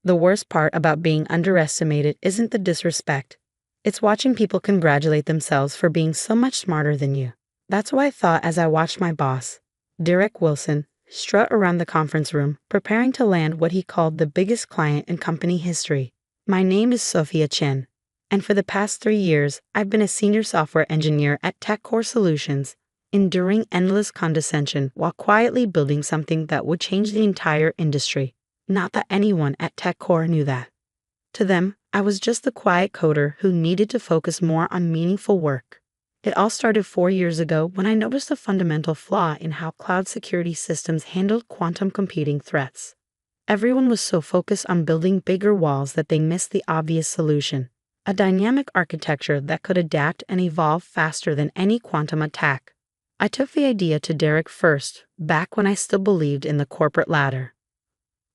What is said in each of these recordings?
The worst part about being underestimated isn't the disrespect. It's watching people congratulate themselves for being so much smarter than you. That's what I thought as I watched my boss, Derek Wilson, strut around the conference room, preparing to land what he called the biggest client in company history. My name is Sophia Chen, and for the past 3 years, I've been a senior software engineer at TechCore Solutions, enduring endless condescension while quietly building something that would change the entire industry. Not that anyone at TechCore knew that. To them, I was just the quiet coder who needed to focus more on meaningful work. It all started 4 years ago when I noticed a fundamental flaw in how cloud security systems handled quantum computing threats. Everyone was so focused on building bigger walls that they missed the obvious solution: a dynamic architecture that could adapt and evolve faster than any quantum attack. I took the idea to Derek first, back when I still believed in the corporate ladder.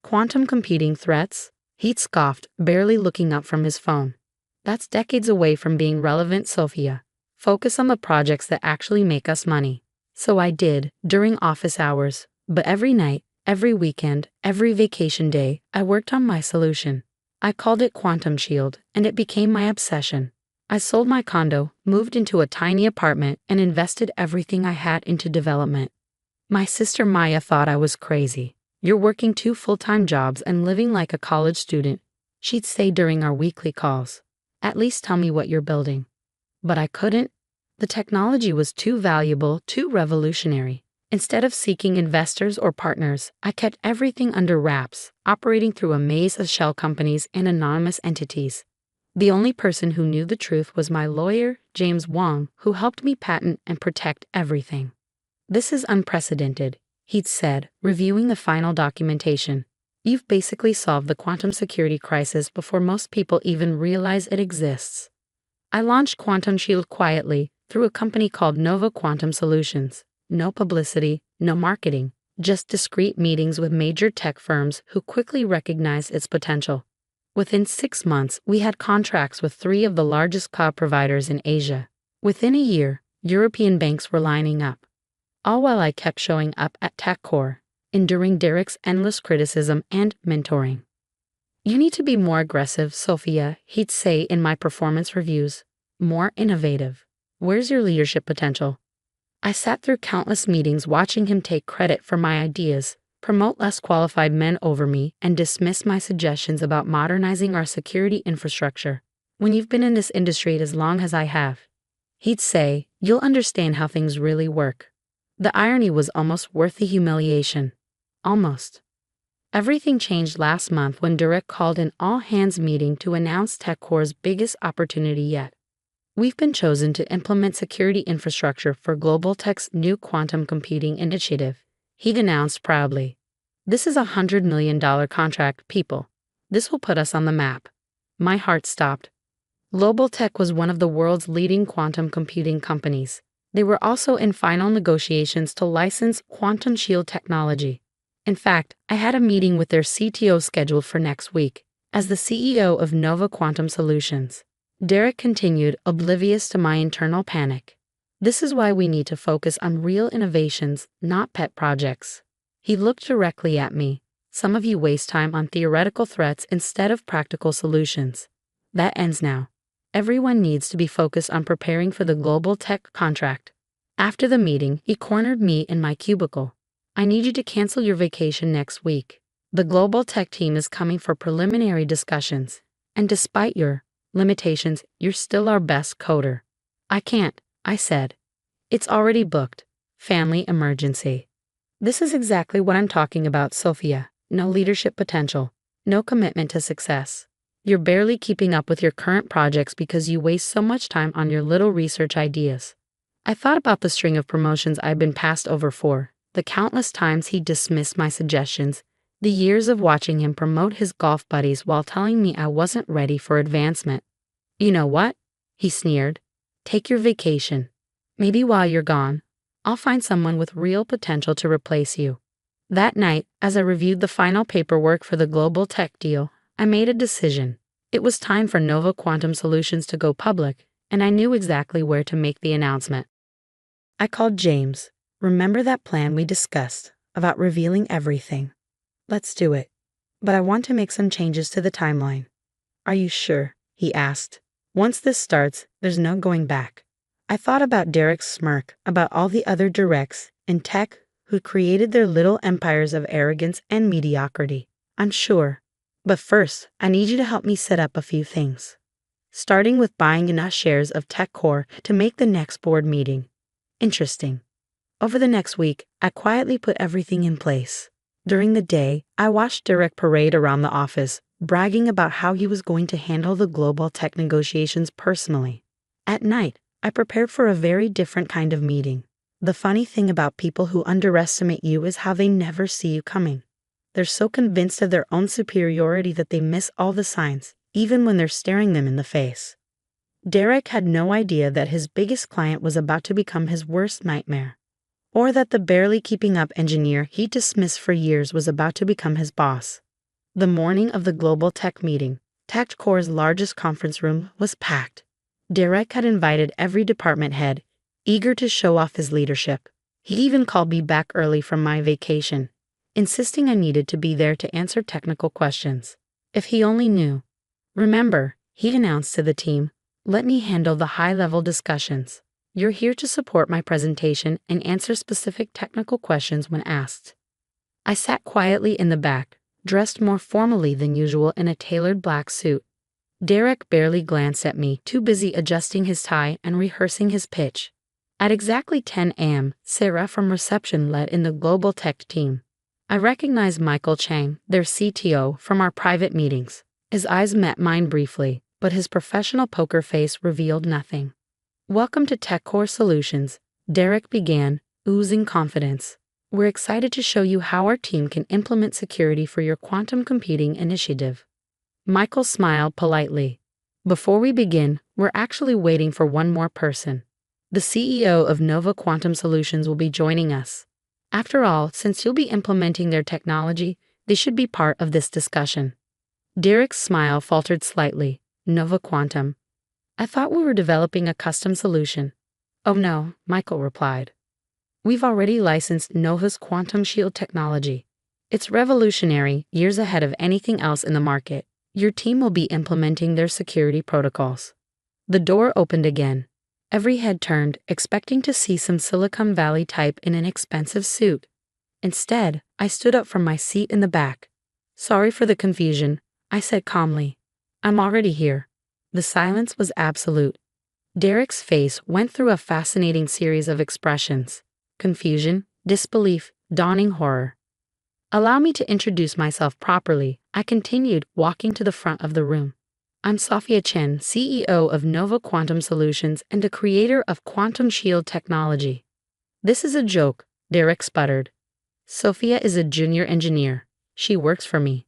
Quantum computing threats? He'd scoffed, barely looking up from his phone. That's decades away from being relevant, Sophia. Focus on the projects that actually make us money. So I did, during office hours, but every night, every weekend, every vacation day, I worked on my solution. I called it Quantum Shield, and it became my obsession. I sold my condo, moved into a tiny apartment, and invested everything I had into development. My sister Maya thought I was crazy. "You're working 2 full-time jobs and living like a college student," she'd say during our weekly calls. "At least tell me what you're building." But I couldn't. The technology was too valuable, too revolutionary. Instead of seeking investors or partners, I kept everything under wraps, operating through a maze of shell companies and anonymous entities. The only person who knew the truth was my lawyer, James Wong, who helped me patent and protect everything. "This is unprecedented," he'd said, reviewing the final documentation. "You've basically solved the quantum security crisis before most people even realize it exists." I launched Quantum Shield quietly through a company called Nova Quantum Solutions. No publicity, no marketing, just discreet meetings with major tech firms who quickly recognized its potential. Within 6 months, we had contracts with 3 of the largest cloud providers in Asia. Within a year, European banks were lining up. All while I kept showing up at TechCore, enduring Derek's endless criticism and mentoring. "You need to be more aggressive, Sophia," he'd say in my performance reviews. "More innovative. Where's your leadership potential?" I sat through countless meetings watching him take credit for my ideas, promote less qualified men over me, and dismiss my suggestions about modernizing our security infrastructure. "When you've been in this industry as long as I have," he'd say, "you'll understand how things really work." The irony was almost worth the humiliation. Almost. Everything changed last month when Derek called an all-hands meeting to announce TechCore's biggest opportunity yet. "We've been chosen to implement security infrastructure for Global Tech's new quantum computing initiative," he'd announced proudly. "This is a $100 million contract, people. This will put us on the map." My heart stopped. Global Tech was one of the world's leading quantum computing companies. They were also in final negotiations to license Quantum Shield technology. In fact, I had a meeting with their CTO scheduled for next week. As the CEO of Nova Quantum Solutions, Derek continued, oblivious to my internal panic. "This is why we need to focus on real innovations, not pet projects." He looked directly at me. "Some of you waste time on theoretical threats instead of practical solutions. That ends now. Everyone needs to be focused on preparing for the Global Tech contract." After the meeting, he cornered me in my cubicle. "I need you to cancel your vacation next week. The Global Tech team is coming for preliminary discussions, and despite your limitations, you're still our best coder." "I can't," I said. "It's already booked. Family emergency." This is exactly what I'm talking about, Sophia. No leadership potential. No commitment to success. You're barely keeping up with your current projects because you waste so much time on your little research ideas. I thought about the string of promotions I've been passed over for, the countless times he dismissed my suggestions, the years of watching him promote his golf buddies while telling me I wasn't ready for advancement. "You know what?" he sneered. "Take your vacation. Maybe while you're gone, I'll find someone with real potential to replace you." That night, as I reviewed the final paperwork for the Global Tech deal, I made a decision. It was time for Nova Quantum Solutions to go public, and I knew exactly where to make the announcement. I called James. "Remember that plan we discussed about revealing everything? Let's do it." but I want to make some changes to the timeline. Are you sure? He asked. Once this starts, there's no going back. I thought about Derek's smirk, about all the other directs in tech who created their little empires of arrogance and mediocrity. I'm sure. But first, I need you to help me set up a few things. Starting with buying enough shares of TechCore to make the next board meeting interesting. Over the next week, I quietly put everything in place. During the day, I watched Derek parade around the office, bragging about how he was going to handle the global tech negotiations personally. At night, I prepared for a very different kind of meeting. The funny thing about people who underestimate you is how they never see you coming. They're so convinced of their own superiority that they miss all the signs, even when they're staring them in the face. Derek had no idea that his biggest client was about to become his worst nightmare, or that the barely keeping up engineer he dismissed for years was about to become his boss. The morning of the global tech meeting, TechCore's largest conference room was packed. Derek had invited every department head, eager to show off his leadership. He even called me back early from my vacation, insisting I needed to be there to answer technical questions. If he only knew. Remember, he announced to the team, let me handle the high-level discussions. You're here to support my presentation and answer specific technical questions when asked. I sat quietly in the back, dressed more formally than usual in a tailored black suit. Derek barely glanced at me, too busy adjusting his tie and rehearsing his pitch. At exactly 10 a.m., Sarah from reception led in the global tech team. I recognized Michael Chang, their CTO, from our private meetings. His eyes met mine briefly, but his professional poker face revealed nothing. Welcome to TechCore Solutions, Derek began, oozing confidence. We're excited to show you how our team can implement security for your quantum computing initiative. Michael smiled politely. Before we begin, we're actually waiting for one more person. The CEO of Nova Quantum Solutions will be joining us. After all, since you'll be implementing their technology, they should be part of this discussion. Derek's smile faltered slightly. Nova Quantum. I thought we were developing a custom solution. Oh no, Michael replied. We've already licensed Nova's quantum shield technology. It's revolutionary, years ahead of anything else in the market. Your team will be implementing their security protocols. The door opened again. Every head turned, expecting to see some Silicon Valley type in an expensive suit. Instead, I stood up from my seat in the back. Sorry for the confusion, I said calmly. I'm already here. The silence was absolute. Derek's face went through a fascinating series of expressions. Confusion, disbelief, dawning horror. Allow me to introduce myself properly, I continued, walking to the front of the room. I'm Sophia Chen, CEO of Nova Quantum Solutions and the creator of Quantum Shield Technology. This is a joke, Derek sputtered. Sophia is a junior engineer. She works for me.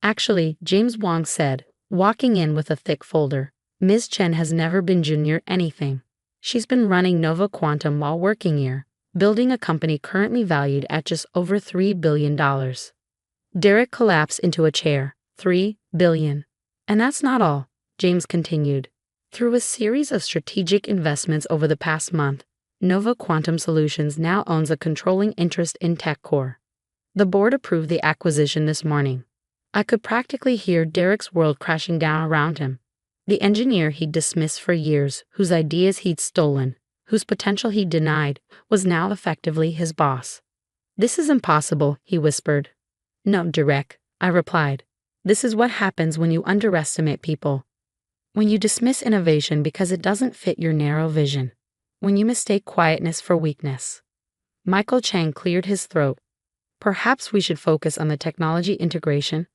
Actually, James Wong said, walking in with a thick folder. Ms. Chen has never been junior anything. She's been running Nova Quantum while working here, building a company currently valued at just over $3 billion. Derek collapsed into a chair. $3 billion. And that's not all, James continued. Through a series of strategic investments over the past month, Nova Quantum Solutions now owns a controlling interest in TechCore. The board approved the acquisition this morning. I could practically hear Derek's world crashing down around him. The engineer he'd dismissed for years, whose ideas he'd stolen, whose potential he'd denied, was now effectively his boss. This is impossible, he whispered. No, Derek, I replied. This is what happens when you underestimate people. When you dismiss innovation because it doesn't fit your narrow vision. When you mistake quietness for weakness. Michael Chang cleared his throat. Perhaps we should focus on the technology integration.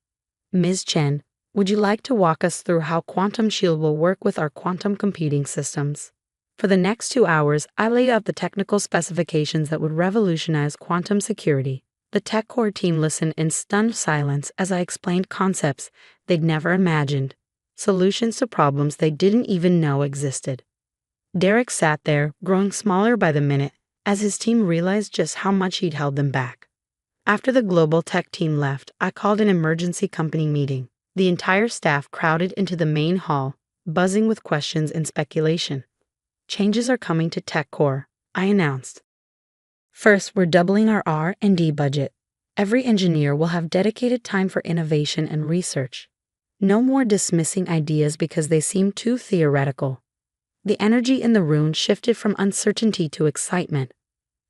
Ms. Chen, would you like to walk us through how Quantum Shield will work with our quantum computing systems? For the next 2 hours, I laid out the technical specifications that would revolutionize quantum security. The TechCore team listened in stunned silence as I explained concepts they'd never imagined, solutions to problems they didn't even know existed. Derek sat there, growing smaller by the minute, as his team realized just how much he'd held them back. After the global tech team left, I called an emergency company meeting. The entire staff crowded into the main hall, buzzing with questions and speculation. Changes are coming to TechCore, I announced. First, we're doubling our R&D budget. Every engineer will have dedicated time for innovation and research. No more dismissing ideas because they seem too theoretical. The energy in the room shifted from uncertainty to excitement.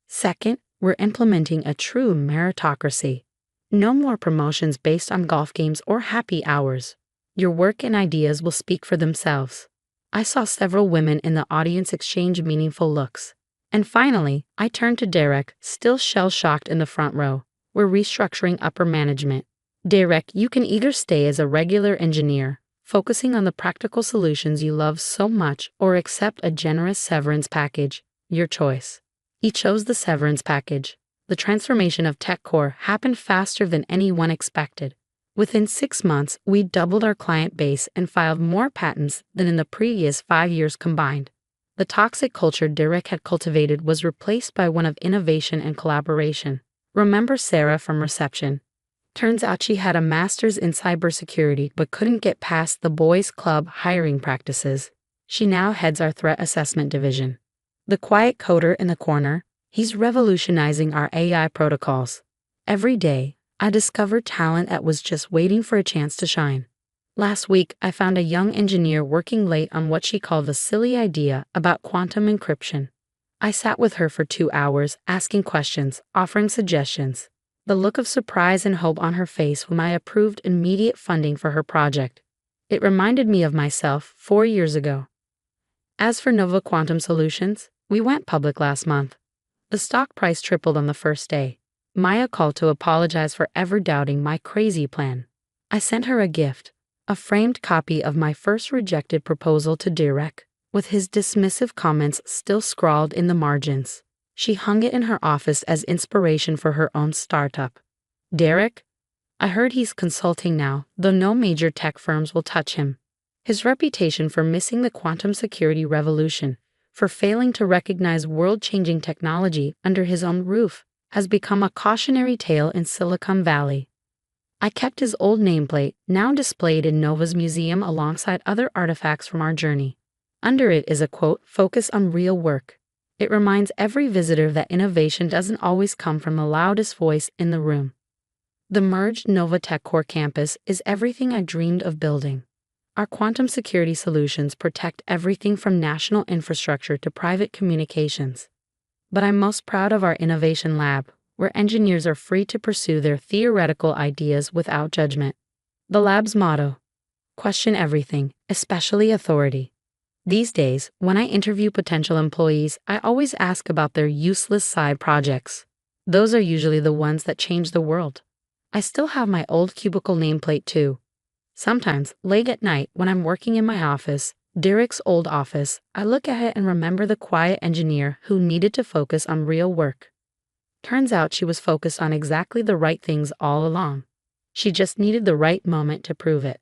Second, we're implementing a true meritocracy. No more promotions based on golf games or happy hours. Your work and ideas will speak for themselves. I saw several women in the audience exchange meaningful looks. And finally, I turned to Derek, still shell-shocked in the front row. We're restructuring upper management. Derek, you can either stay as a regular engineer, focusing on the practical solutions you love so much, or accept a generous severance package. Your choice. He chose the severance package. The transformation of TechCore happened faster than anyone expected. Within 6 months, we doubled our client base and filed more patents than in the previous 5 years combined. The toxic culture Derek had cultivated was replaced by one of innovation and collaboration. Remember Sarah from reception? Turns out she had a master's in cybersecurity but couldn't get past the boys' club hiring practices. She now heads our threat assessment division. The quiet coder in the corner, he's revolutionizing our AI protocols. Every day, I discovered talent that was just waiting for a chance to shine. Last week, I found a young engineer working late on what she called a silly idea about quantum encryption. I sat with her for 2 hours, asking questions, offering suggestions. The look of surprise and hope on her face when I approved immediate funding for her project. It reminded me of myself 4 years ago. As for Nova Quantum Solutions, we went public last month. The stock price tripled on the first day. Maya called to apologize for ever doubting my crazy plan. I sent her a gift, a framed copy of my first rejected proposal to Derek, with his dismissive comments still scrawled in the margins. She hung it in her office as inspiration for her own startup. Derek? I heard he's consulting now, though no major tech firms will touch him. His reputation for missing the quantum security revolution, for failing to recognize world-changing technology under his own roof, has become a cautionary tale in Silicon Valley. I kept his old nameplate, now displayed in Nova's museum alongside other artifacts from our journey. Under it is a quote, "Focus on real work." It reminds every visitor that innovation doesn't always come from the loudest voice in the room. The merged Nova TechCore campus is everything I dreamed of building. Our quantum security solutions protect everything from national infrastructure to private communications. But I'm most proud of our innovation lab, where engineers are free to pursue their theoretical ideas without judgment. The lab's motto: question everything, especially authority. These days, when I interview potential employees, I always ask about their useless side projects. Those are usually the ones that change the world. I still have my old cubicle nameplate too. Sometimes, late at night, when I'm working in my office, Derek's old office, I look at it and remember the quiet engineer who needed to focus on real work. Turns out she was focused on exactly the right things all along. She just needed the right moment to prove it.